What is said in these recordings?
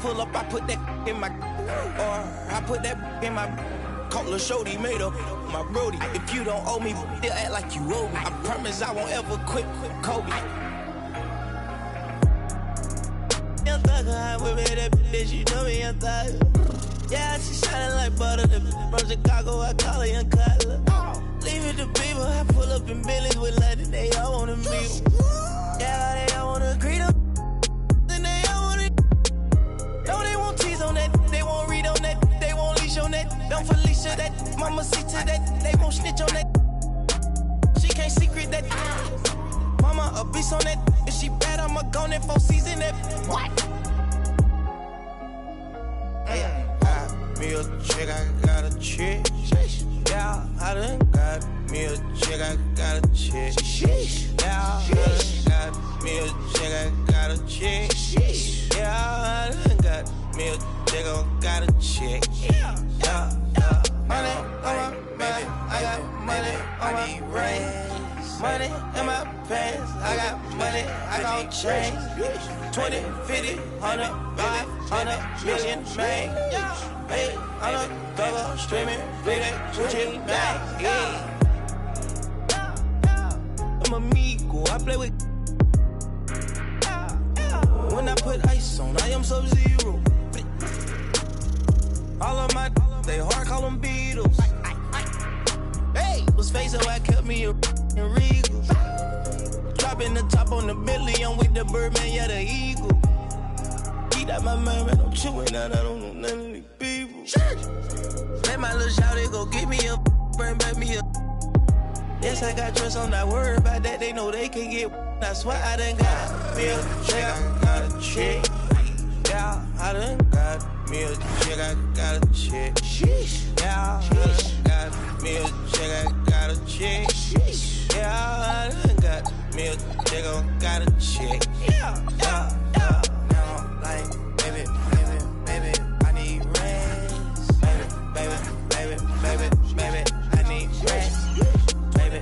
pull up, I put that in my, or I put that in my. Call a shorty, made up my brody. If you don't owe me, they'll act like you owe me. I promise I won't ever quit Kobe. Young thugger, I'm with me, that bitch, you know me, young thugger. Yeah, she shining like butter. From Chicago, I call her young Cutler. Leave it to people, I pull up in Billy's with London, they all wanna meet. Yeah, they all wanna greet them. Then they all wanna. No, they won't tease on that, they won't read on that, they won't leash on that. Don't Felicia that, mama see to that, they won't snitch on that. She can't secret that. Mama a beast on that. If she bad, I'ma go in 4 season that. What? Me a chick, I got a chick. Yeah, I done got me a chick, I got a chick. Yeah, I done got me a chick, I got a chick. Yeah, I done got me a chick, I got a chick. Yeah. Money on my baby, I got money on my rings. Money in my pants, I got money, I got change. 20, 50, 100, 500 million, man. Hey, I'm a thugger, streaming, bleeding, switching back, yeah. I'm amigo, I play with. When I put ice on, I am Sub-Zero. All of my, they hard, call them Beatles. Hey, was face so I kept me in Regal. Dropping the top on the Bentley, I'm with the Birdman, yeah, the Eagle. Eat out my mind, man, I'm chewing out, I don't know none of these people. Let my little shawty go get me a, bring back me a. Yes, I got trust, I'm not worried about that, they know they can get. That's why I done got me a chick, I got a chick. Yeah, I done got me a chick, I got a chick. Yeah, I done got me a chick, I got a chick. Yeah, I done got me a chick, I got a chick. Yeah. Now I'm like, baby, I need rest. Baby, I need rest. Baby.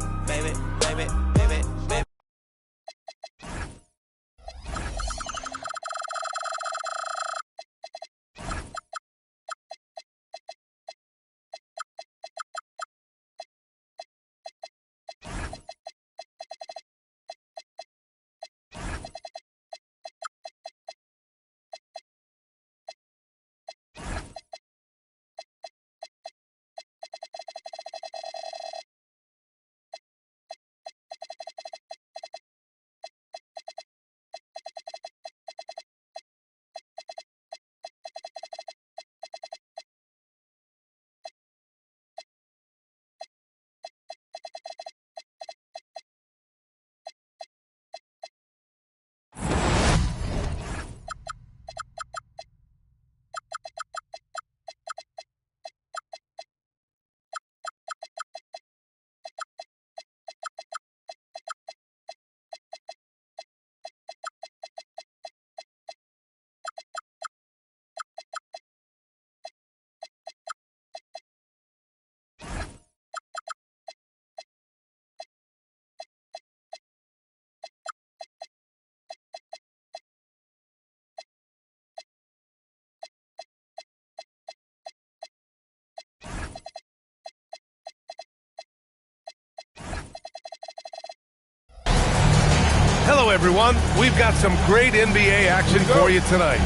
Hello, everyone. We've got some great NBA action for you tonight.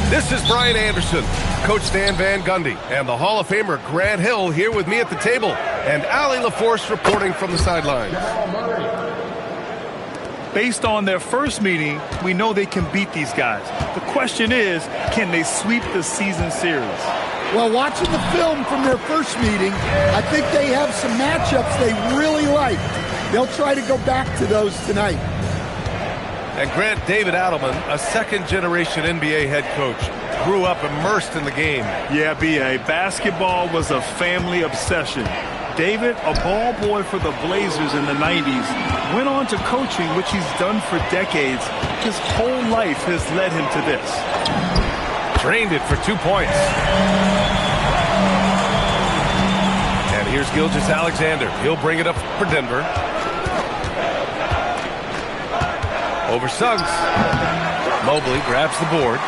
This is Brian Anderson, Coach Stan Van Gundy, and the Hall of Famer Grant Hill here with me at the table, and Allie LaForce reporting from the sidelines. Based on their first meeting, we know they can beat these guys. The question is, can they sweep the season series? Well, watching the film from their first meeting, I think they have some matchups they really like. They'll try to go back to those tonight. And Grant, David Adelman, a second-generation NBA head coach, grew up immersed in the game. Yeah, B.A., basketball was a family obsession. David, a ball boy for the Blazers in the 90s, went on to coaching, which he's done for decades. His whole life has led him to this. Drained it for 2 points. And here's Gilgeous-Alexander. He'll bring it up for Denver. Over Suggs. Mobley grabs the board.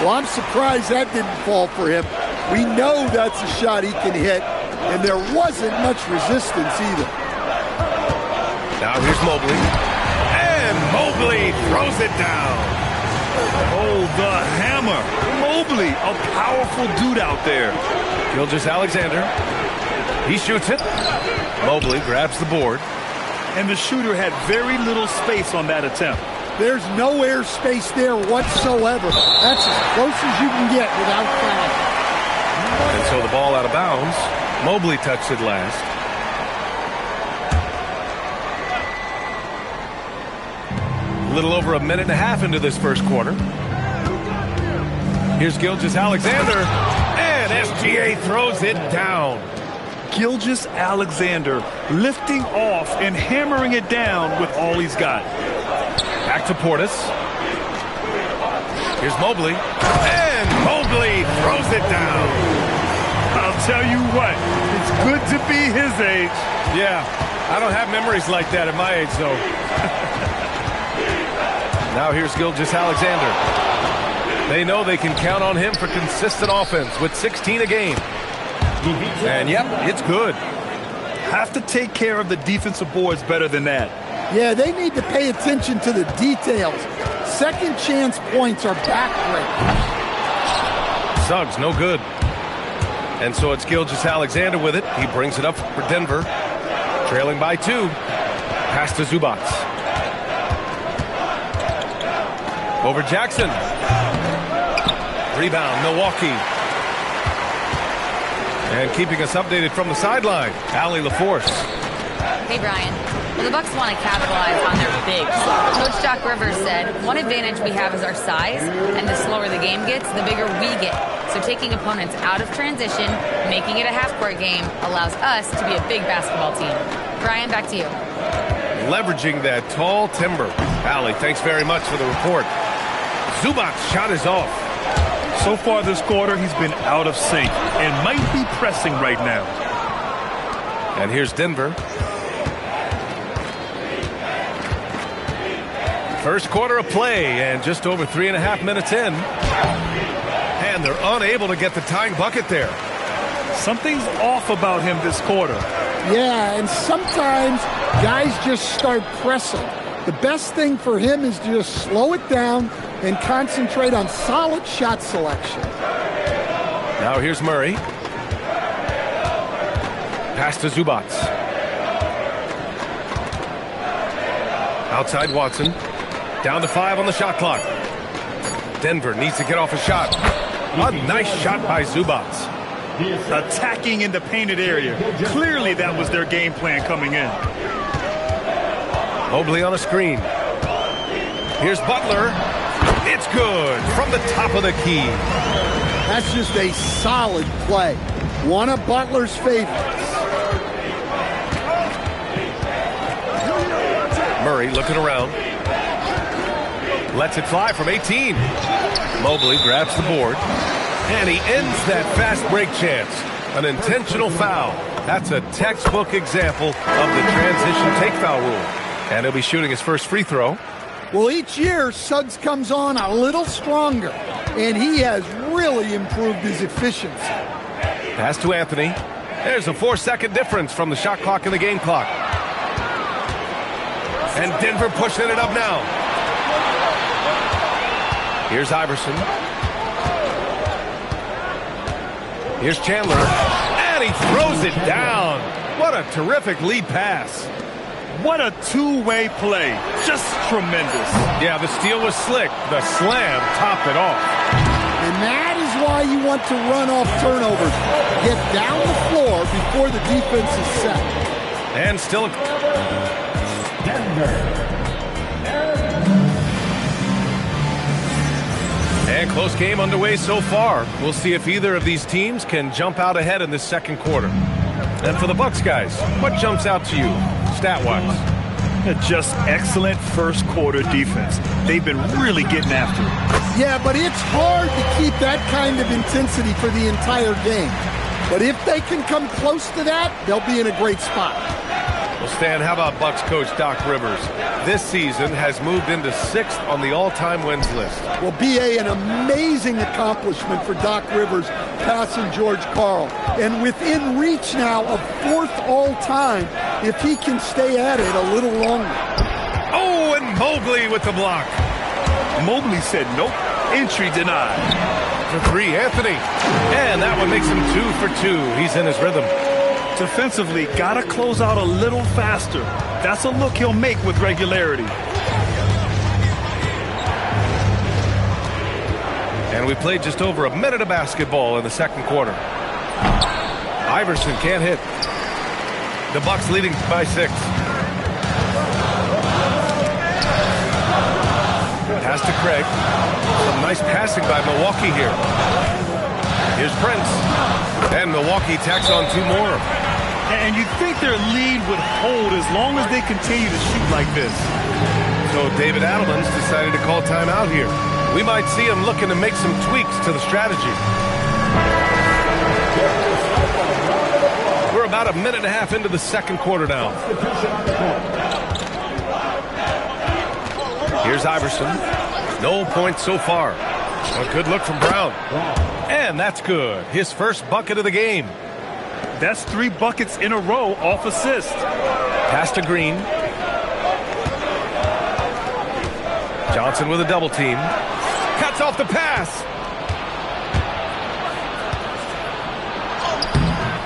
Well, I'm surprised that didn't fall for him. We know that's a shot he can hit, and there wasn't much resistance either. Now here's Mobley. And Mobley throws it down. Oh, the hammer. Mobley, a powerful dude out there. Gilgeous-Alexander. He shoots it. Mobley grabs the board. And the shooter had very little space on that attempt. There's no air space there whatsoever. That's as close as you can get without fouling. And so the ball out of bounds. Mobley touched it last. A little over a minute and a half into this first quarter. Here's Gilgeous-Alexander. And SGA throws it down. Gilgeous-Alexander lifting off and hammering it down with all he's got. Back to Portis. Here's Mobley. And Mobley throws it down. I'll tell you what, it's good to be his age. Yeah, I don't have memories like that at my age, though. Now here's Gilgeous-Alexander. They know they can count on him for consistent offense with 16 a game. And, yep, it's good. Have to take care of the defensive boards better than that. Yeah, they need to pay attention to the details. Second chance points are backbreakers. Suggs, no good. And so it's Gilgeous-Alexander with it. He brings it up for Denver. Trailing by 2. Pass to Zubac. Over Jackson. Rebound, Milwaukee. And keeping us updated from the sideline, Allie LaForce. Hey, Brian. Well, the Bucks want to capitalize on their bigs. Coach Doc Rivers said, one advantage we have is our size, and the slower the game gets, the bigger we get. So taking opponents out of transition, making it a half-court game, allows us to be a big basketball team. Brian, back to you. Leveraging that tall timber. Allie, thanks very much for the report. Zubac's shot is off. So far this quarter, he's been out of sync and might be pressing right now. And here's Denver. First quarter of play, and just over 3.5 minutes in. And they're unable to get the tying bucket there. Something's off about him this quarter. Yeah, and sometimes guys just start pressing. The best thing for him is to just slow it down and concentrate on solid shot selection. Now here's Murray. Pass to Zubac. Outside Watson. Down to 5 on the shot clock. Denver needs to get off a shot. A nice shot by Zubac. Attacking in the painted area. Clearly that was their game plan coming in. Mobley on a screen. Here's Butler. It's good from the top of the key. That's just a solid play. One of Butler's favorites. Murray looking around. Lets it fly from 18. Mobley grabs the board. And he ends that fast break chance. An intentional foul. That's a textbook example of the transition take foul rule. And he'll be shooting his first free throw. Well, each year, Suggs comes on a little stronger, and he has really improved his efficiency. Pass to Anthony. There's a 4-second difference from the shot clock and the game clock. And Denver pushing it up now. Here's Iverson. Here's Chandler. And he throws it down. What a terrific lead pass. What a two-way play. Just tremendous. Yeah, the steal was slick. The slam topped it off. And that is why you want to run off turnovers. Get down the floor before the defense is set. And still and close game underway so far. We'll see if either of these teams can jump out ahead in this second quarter. And for the Bucks guys, what jumps out to you, stat-wise? Just excellent first quarter defense. They've been really getting after it. Yeah, but it's hard to keep that kind of intensity for the entire game. But if they can come close to that, they'll be in a great spot. Well, Stan, how about Bucks coach Doc Rivers? This season has moved into 6th on the all-time wins list. Well, B.A., an amazing accomplishment for Doc Rivers passing George Karl. And within reach now of 4th all-time if he can stay at it a little longer. Oh, and Mobley with the block. Mobley said nope. Entry denied. For 3, Anthony. And that one makes him 2 for 2. He's in his rhythm. Defensively, got to close out a little faster. That's a look he'll make with regularity. And we played just over a minute of basketball in the second quarter. Iverson can't hit. The Bucks leading by 6. Pass to Craig. Some nice passing by Milwaukee here. Here's Prince. And Milwaukee tacks on 2 more. And you'd think their lead would hold as long as they continue to shoot like this. So David Adelman's decided to call timeout here. We might see him looking to make some tweaks to the strategy. We're about a minute and a half into the second quarter now. Here's Iverson. No points so far. A good look from Brown. And that's good. His first bucket of the game. That's 3 buckets in a row off assist. Pass to Green. Johnson with a double team. Cuts off the pass.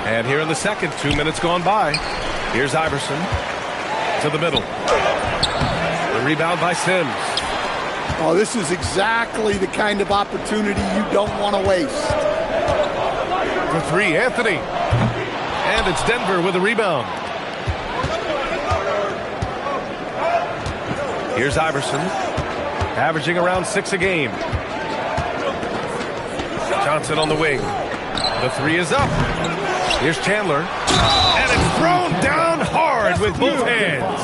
And here in the second, 2 minutes gone by. Here's Iverson to the middle. The rebound by Sims. Oh, this is exactly the kind of opportunity you don't want to waste. For 3, Anthony. And it's Denver with a rebound. Here's Iverson, averaging around 6 a game. Johnson on the wing. The 3 is up. Here's Chandler. And it's thrown down hard with both hands.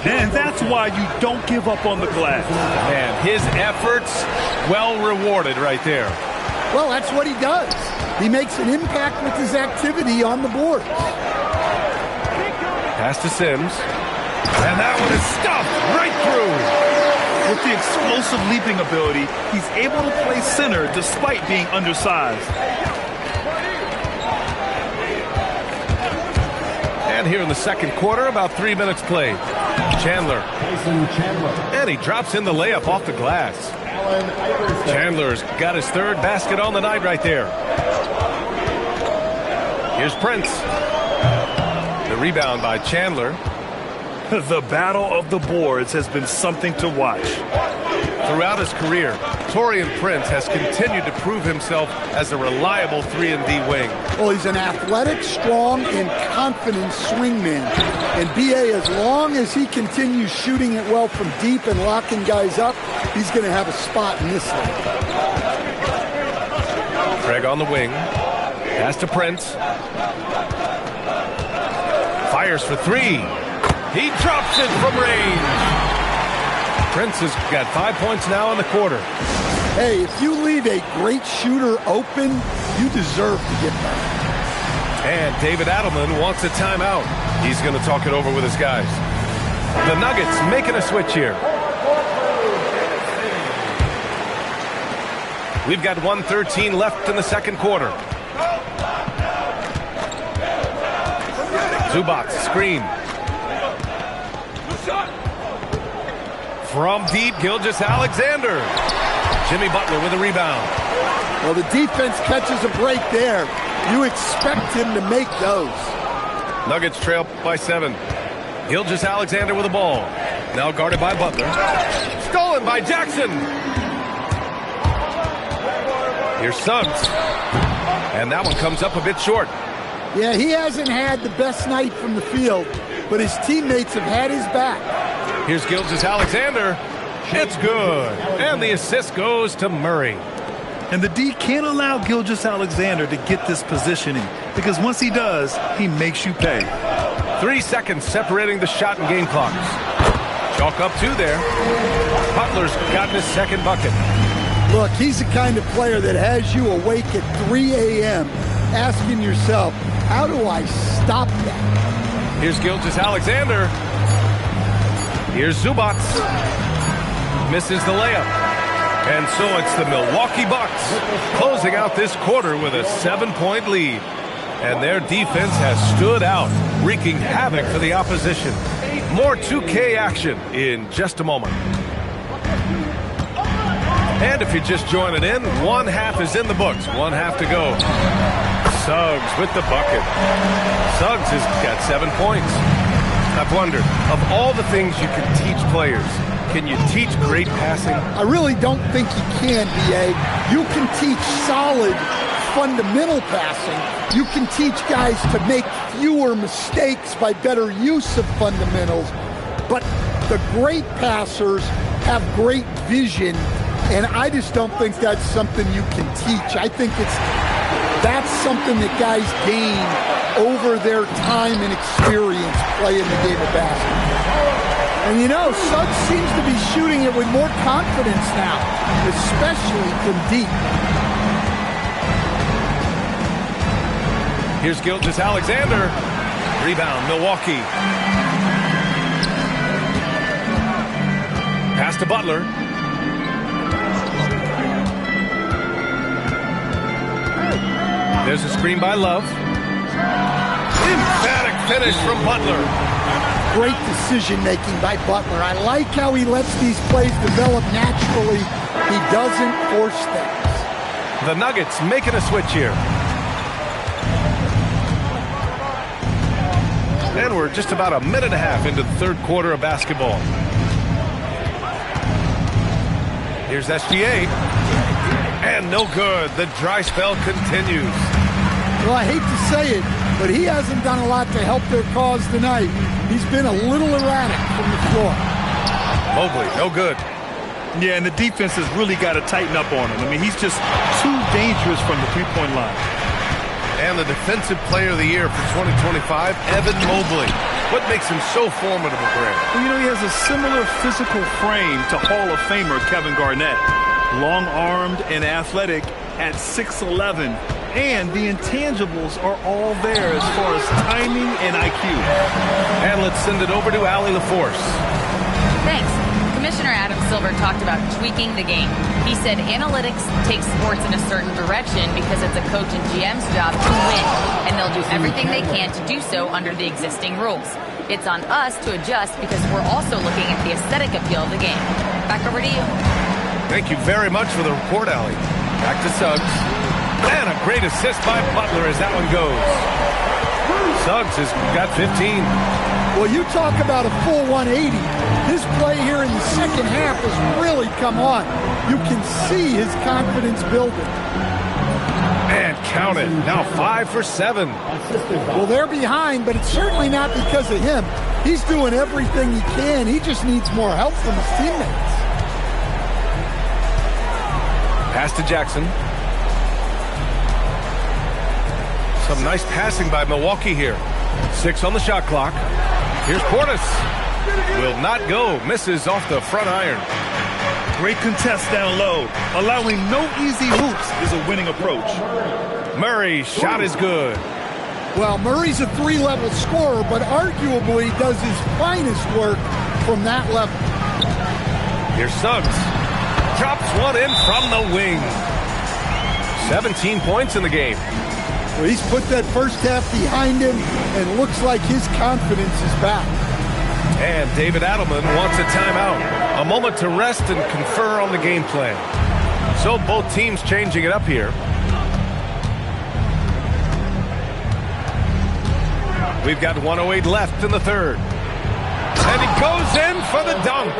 And that's why you don't give up on the glass. Man, his efforts well rewarded right there. Well, that's what he does. He makes an impact with his activity on the board. Pass to Sims. And that one is stuffed right through. With the explosive leaping ability, he's able to play center despite being undersized. And here in the second quarter, about 3 minutes played. Chandler. And he drops in the layup off the glass. Chandler's got his 3rd basket on the night right there. Here's Prince. The rebound by Chandler. The battle of the boards has been something to watch. Throughout his career, Taurean Prince has continued to prove himself as a reliable 3-and-D wing. Well, he's an athletic, strong, and confident swingman. And B.A., as long as he continues shooting it well from deep and locking guys up, he's going to have a spot in this league. Craig on the wing. Pass to Prince. Fires for 3. He drops it from range. Prince has got 5 points now in the quarter. Hey, if you leave a great shooter open, you deserve to get that. And David Adelman wants a timeout. He's going to talk it over with his guys. The Nuggets making a switch here. We've got 1:13 left in the second quarter. Zubac, screen. From deep, Gilgeous-Alexander. Jimmy Butler with a rebound. Well, the defense catches a break there. You expect him to make those. Nuggets trail by 7. Gilgeous-Alexander with the ball. Now guarded by Butler. Stolen by Jackson. Here's Suggs. And that one comes up a bit short. Yeah, he hasn't had the best night from the field, but his teammates have had his back. Here's Gilgeous-Alexander. It's good. And the assist goes to Murray. And the D can't allow Gilgeous-Alexander to get this positioning, because once he does, he makes you pay. 3 seconds separating the shot and game clocks. Chalk up 2 there. Butler's gotten his second bucket. Look, he's the kind of player that has you awake at 3 a.m. asking yourself, how do I stop that? Here's Gilgeous-Alexander. Here's Zubac. Misses the layup. And so it's the Milwaukee Bucks closing out this quarter with a 7-point lead. And their defense has stood out, wreaking havoc for the opposition. More 2K action in just a moment. And if you're just joining in, one half is in the books. One half to go. Suggs with the bucket. Suggs has got 7 points. I've wondered, of all the things you can teach players, can you teach great passing? I really don't think you can, B.A. You can teach solid fundamental passing. You can teach guys to make fewer mistakes by better use of fundamentals. But the great passers have great vision, and I just don't think that's something you can teach. I think that's something that guys gain over their time and experience playing the game of basketball. And you know, Suggs seems to be shooting it with more confidence now, especially from deep. Here's Gilgeous-Alexander. Rebound, Milwaukee. Pass to Butler. There's a screen by Love. Emphatic finish from Butler. Great decision-making by Butler. I like how he lets these plays develop naturally. He doesn't force things. The Nuggets making a switch here. And we're just about a minute and a half into the third quarter of basketball. Here's SGA. And no good. The dry spell continues. Well, I hate to say it, but he hasn't done a lot to help their cause tonight. He's been a little erratic from the floor. Mobley, no good. Yeah, and the defense has really got to tighten up on him. I mean, he's just too dangerous from the three-point line. And the Defensive Player of the Year for 2025, Evan Mobley. What makes him so formidable, Grant? Well, you know, he has a similar physical frame to Hall of Famer Kevin Garnett. Long-armed and athletic at 6'11". And the intangibles are all there as far as timing and IQ. And let's send it over to Allie LaForce. Thanks. Commissioner Adam Silver talked about tweaking the game. He said analytics takes sports in a certain direction because it's a coach and GM's job to win, and they'll do everything they can to do so under the existing rules. It's on us to adjust because we're also looking at the aesthetic appeal of the game. Back over to you. Thank you very much for the report, Allie. Back to Suggs. And a great assist by Butler as that one goes. Suggs has got 15. Well, you talk about a full 180. His play here in the second half has really come on. You can see his confidence building. And count it. Now 5 for 7. Well, they're behind, but it's certainly not because of him. He's doing everything he can. He just needs more help from his teammates. Pass to Jackson. Some nice passing by Milwaukee here. 6 on the shot clock. Here's Portis. Will not go. Misses off the front iron. Great contest down low. Allowing no easy hoops is a winning approach. Murray's shot is good. Well, Murray's a 3-level scorer, but arguably does his finest work from that level. Here's Suggs. Drops one in from the wing. 17 points in the game. Well, he's put that first half behind him, and looks like his confidence is back. And David Adelman wants a timeout. A moment to rest and confer on the game plan. So both teams changing it up here. We've got 1:08 left in the third. And he goes in for the dunk.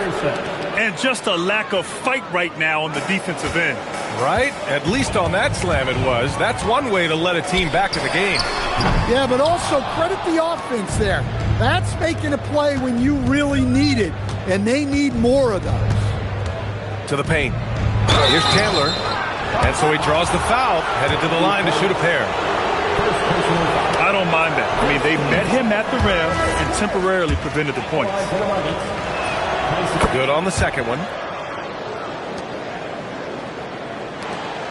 And just a lack of fight right now on the defensive end. Right? At least on that slam it was. That's one way to let a team back in the game. Yeah, but also credit the offense there. That's making a play when you really need it, and they need more of those. To the paint. Here's Chandler. And so he draws the foul, headed to the line to shoot a pair. I don't mind that. I mean, they met him at the rim and temporarily prevented the points. Good on the second one.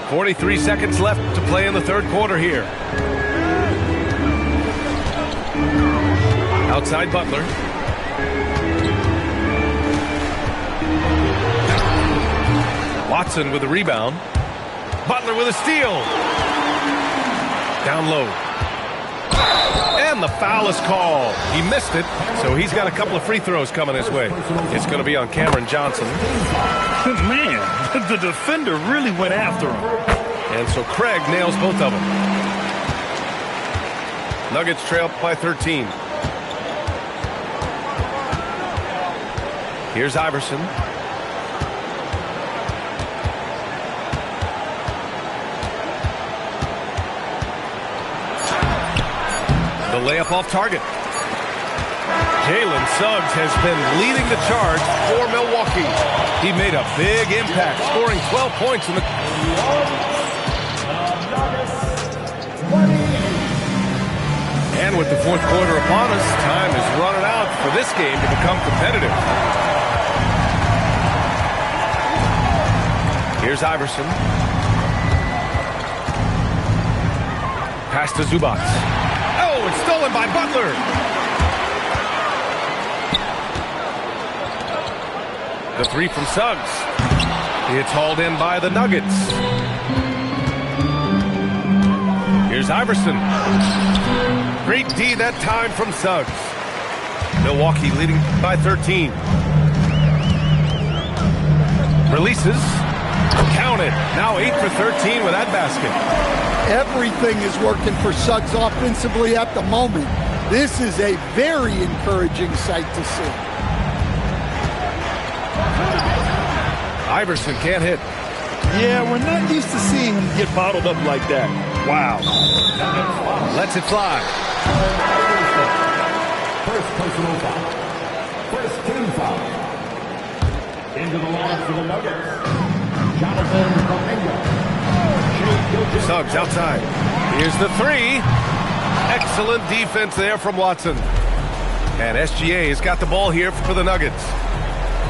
43 seconds left to play in the third quarter here. Outside Butler. Watson with a rebound. Butler with a steal. Down low. And the foul is called. He missed it, so he's got a couple of free throws coming his way. It's going to be on Cameron Johnson. Man, the defender really went after him. And so Craig nails both of them. Nuggets trail by 13. Here's Iverson. The layup off target. Jalen Suggs has been leading the charge for Milwaukee. He made a big impact, scoring 12 points in the... And with the fourth quarter upon us, time is running out for this game to become competitive. Here's Iverson. Pass to Zubac. Oh, it's stolen by Butler. The three from Suggs. It's hauled in by the Nuggets. Here's Iverson. Great D that time from Suggs. Milwaukee leading by 13. Releases. Counted. Now 8 for 13 with that basket. Everything is working for Suggs offensively at the moment. This is a very encouraging sight to see. Iverson can't hit. Yeah, we're not used to seeing him get bottled up like that. Wow. Lets it fly. First personal foul. First team foul. Into the line for the Nuggets. Jonathan Kuminga. Suggs outside. Here's the three. Excellent defense there from Watson. And SGA has got the ball here for the Nuggets.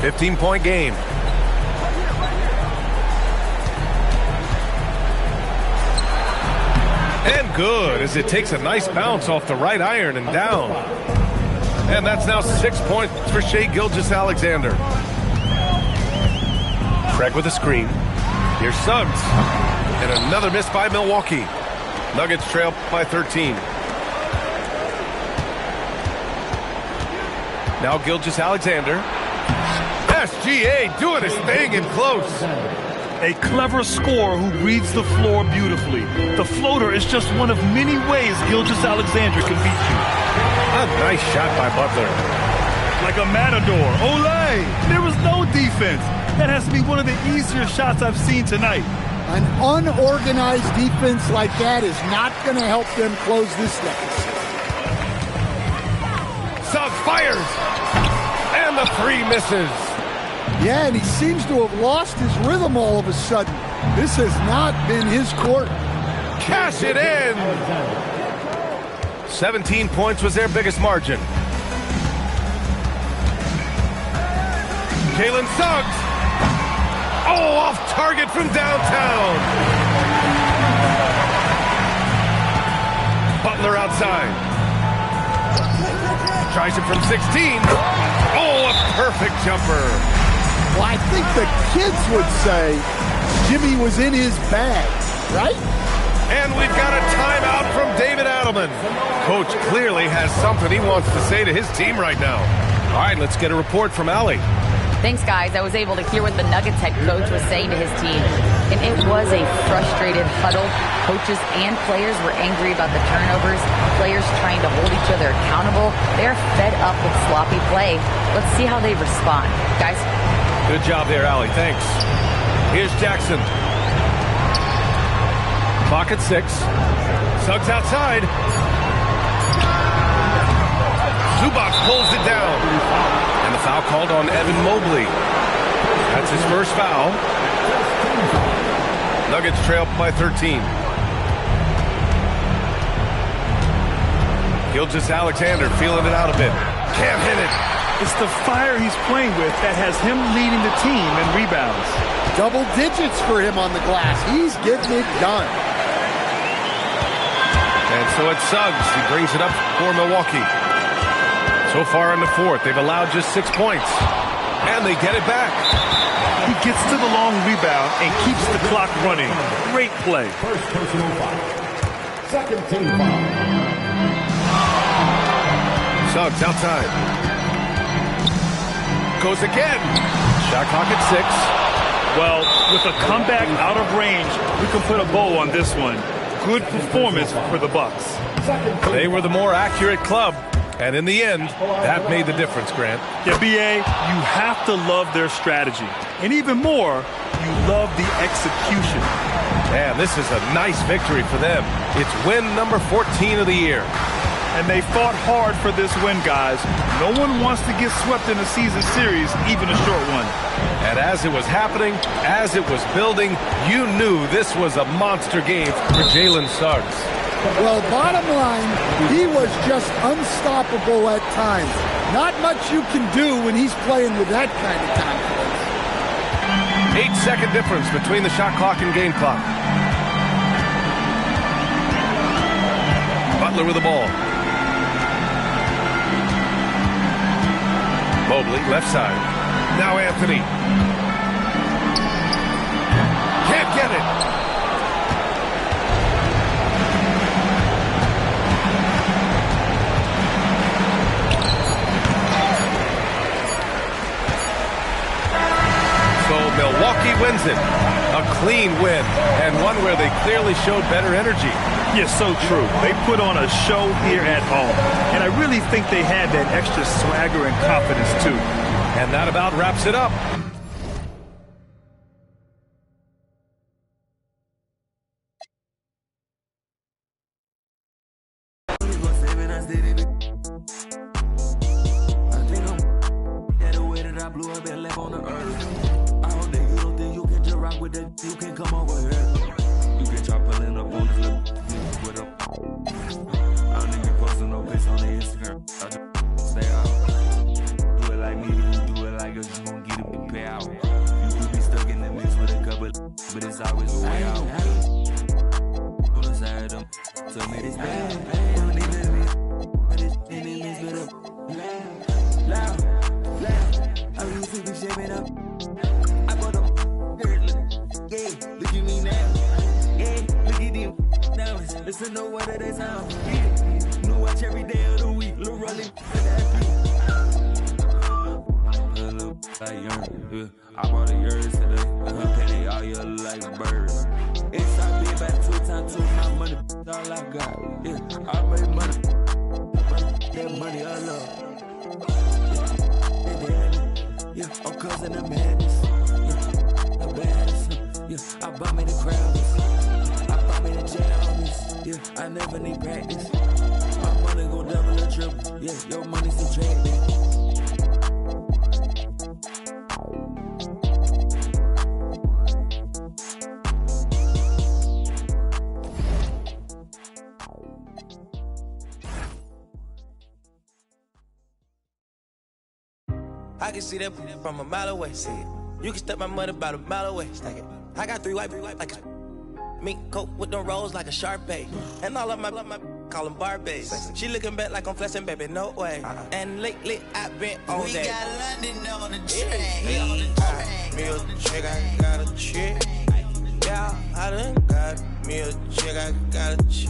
15-point game. And good, as it takes a nice bounce off the right iron and down. And that's now 6 points for Shai Gilgeous-Alexander. Craig with a screen. Here's Suggs. And another miss by Milwaukee. Nuggets trail by 13. Now Gilgeous-Alexander. SGA doing his thing in close. A clever scorer who reads the floor beautifully. The floater is just one of many ways Gilgeous-Alexander can beat you. A nice shot by Butler. Like a matador. Olay! There was no defense. That has to be one of the easier shots I've seen tonight. An unorganized defense like that is not going to help them close this deficit. Suggs fires. And the three misses. Yeah, and he seems to have lost his rhythm all of a sudden. This has not been his court. Cash it in. 17 points was their biggest margin. Jalen Suggs. Oh, off target from downtown. Butler outside. Tries it from 16. Oh, a perfect jumper. Well, I think the kids would say Jimmy was in his bag, right? And we've got a timeout from David Adelman. Coach clearly has something he wants to say to his team right now. All right, let's get a report from Allie. Thanks, guys. I was able to hear what the Nuggets head coach was saying to his team. And it was a frustrated huddle. Coaches and players were angry about the turnovers. Players trying to hold each other accountable. They're fed up with sloppy play. Let's see how they respond. Guys? Good job there, Allie. Thanks. Here's Jackson. Clock at 6. Suggs outside. Zubac pulls it down. And the foul called on Evan Mobley. That's his first foul. Nuggets trail by 13. Gilgeous-Alexander feeling it out a bit. Can't hit it. It's the fire he's playing with that has him leading the team in rebounds. Double digits for him on the glass. He's getting it done. And so it's Suggs. He brings it up for Milwaukee. So far in the fourth, they've allowed just 6 points. And they get it back. He gets to the long rebound and keeps the clock running. Great play. First personal foul. Second team foul. Suggs outside. Goes again. Shot clock at 6. Well, with a comeback out of range, we can put a bow on this one. Good performance for the Bucks. They were the more accurate club. And in the end, that made the difference, Grant. Yeah, B.A., you have to love their strategy. And even more, you love the execution. Man, this is a nice victory for them. It's win number 14 of the year. And they fought hard for this win, guys. No one wants to get swept in a season series, even a short one. And as it was happening, as it was building, you knew this was a monster game for Jalen Suggs. Well, bottom line, he was just unstoppable at times. Not much you can do when he's playing with that kind of confidence. 8-second difference between the shot clock and game clock. Butler with the ball. Mobley, left side. Now Anthony. Can't get it. So Milwaukee wins it. A clean win, and one where they clearly showed better energy. Yes, so true. They put on a show here at home. And I really think they had that extra swagger and confidence, too. And that about wraps it up. You can come over here. You can try pulling up on this with a. I don't even posting no pics on the Instagram. I just stay out. Do it like me, do it like us. You gon' get a big payout. You could be stuck in the mix with a couple, but it's always a way out. On the side of them, so me this bad. Don't even me, but it's in the mix with a loud. I used to be shaping up. I bought them. Yeah, look at me now. Yeah, look at them. Now listen to what they sound. Yeah, new watch every day of the week. Lil' rolling. I bought a yours today. Penny all year like a bird. It's I been back 2 times to my money. All I got. Yeah, I made money. That money I love. Yeah, I'm causing the madness. Yeah, the baddest. Yeah, I bought me the crowds. I bought me the jams. Yeah, I never need practice. My money gon' double or triple. Yeah, your money subtracted. I can see that from a mile away. See it. You can step my mother about a mile away. Stack it. I got 3 white like a mink coat with them rolls like a Sharpay. And all of my call them Barbies. She looking back like I'm flexing, baby, no way. And lately I've been on that. We got London on the train. Me a chick, I got a chick. Yeah, I done got me a chick, I got a chick.